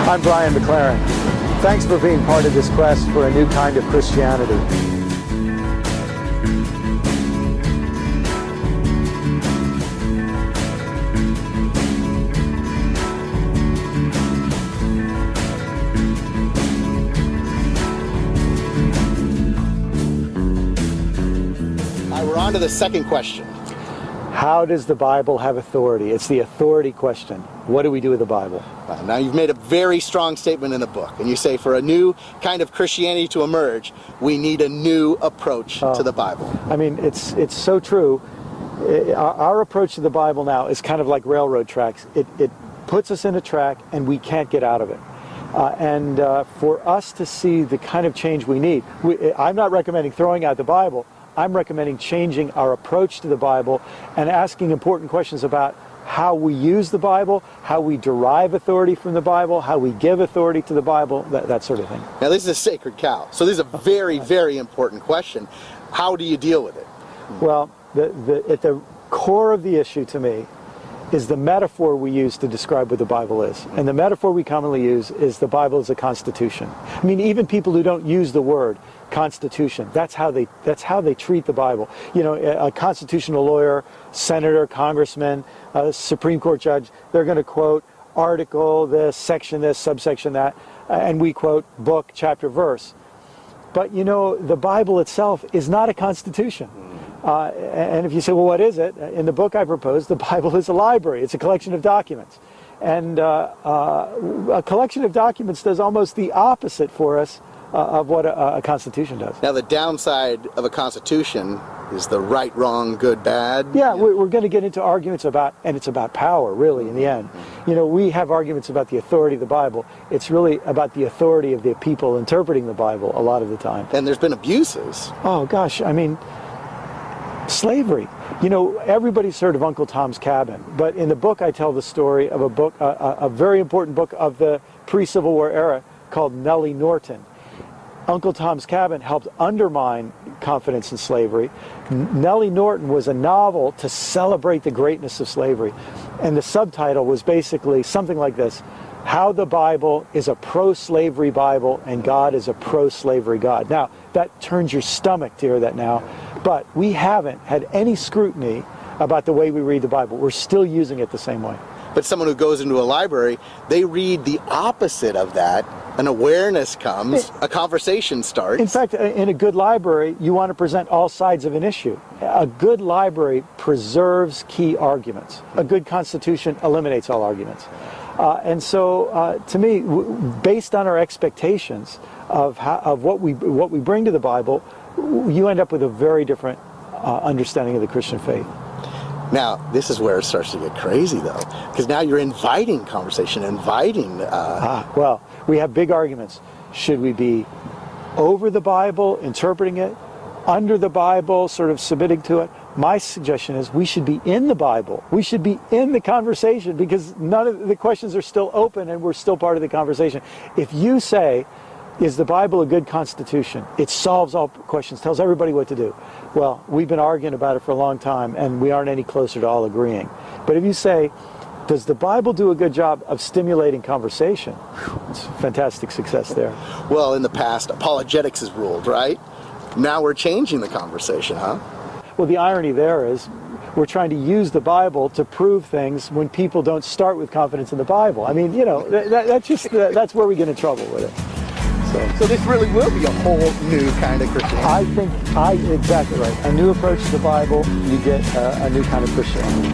I'm Brian McLaren. Thanks for being part of this quest for a new kind of Christianity. We're on to the second question. How does the Bible have authority? It's the authority question. What do we do with the Bible? Now you've made a very strong statement in the book, and you say for a new kind of Christianity to emerge, we need a new approach to the Bible. I mean, it's so true. Our approach to the Bible now is kind of like railroad tracks. It puts us in a track, and we can't get out of it. For us to see the kind of change we need, I'm not recommending throwing out the Bible. I'm recommending changing our approach to the Bible and asking important questions about how we use the Bible, how we derive authority from the Bible, how we give authority to the Bible, that sort of thing. Now this is a sacred cow, so this is a very, very important question. How do you deal with it? Well, at the core of the issue to me is the metaphor we use to describe what the Bible is. And the metaphor we commonly use is the Bible is a constitution. I mean, even people who don't use the word constitution, that's how they treat the Bible. You know, a constitutional lawyer, senator, congressman, Supreme Court judge, they're going to quote article this, section this, subsection that, and we quote book, chapter, verse. But you know, the Bible itself is not a constitution. And if you say, well, what is it? In the book I propose, the Bible is a library. It's a collection of documents. And a collection of documents does almost the opposite for us of what a constitution does. Now, the downside of a constitution is the right, wrong, good, bad. Yeah, we're going to get into arguments about, and it's about power, really, in the end. You know, we have arguments about the authority of the Bible. It's really about the authority of the people interpreting the Bible a lot of the time. And there's been abuses. Oh, gosh, I mean, slavery. You know, everybody's heard of Uncle Tom's Cabin, but in the book I tell the story of a book, a very important book of the pre-Civil War era called Nellie Norton. Uncle Tom's Cabin helped undermine confidence in slavery. Nellie Norton was a novel to celebrate the greatness of slavery, and the subtitle was basically something like this: How the Bible is a pro-slavery Bible and God is a pro-slavery God. Now, that turns your stomach to hear that now, but we haven't had any scrutiny about the way we read the Bible. We're still using it the same way. But someone who goes into a library, they read the opposite of that. An awareness comes, a conversation starts. In fact, in a good library, you want to present all sides of an issue. A good library preserves key arguments. A good constitution eliminates all arguments. And so, to me, based on our expectations of what we bring to the Bible, you end up with a very different understanding of the Christian faith. Now, this is where it starts to get crazy, though, because now you're inviting conversation, inviting... Well, we have big arguments. Should we be over the Bible, interpreting it, under the Bible, sort of submitting to it? My suggestion is we should be in the Bible. We should be in the conversation, because none of the questions are still open and we're still part of the conversation. If you say, is the Bible a good constitution? It solves all questions, tells everybody what to do. Well, we've been arguing about it for a long time and we aren't any closer to all agreeing. But if you say, does the Bible do a good job of stimulating conversation? It's fantastic success there. Well, in the past, apologetics has ruled, right? Now we're changing the conversation, huh? Well, the irony there is we're trying to use the Bible to prove things when people don't start with confidence in the Bible. I mean, you know, that's where we get in trouble with it. So this really will be a whole new kind of Christianity. Exactly right. A new approach to the Bible, you get a new kind of Christianity.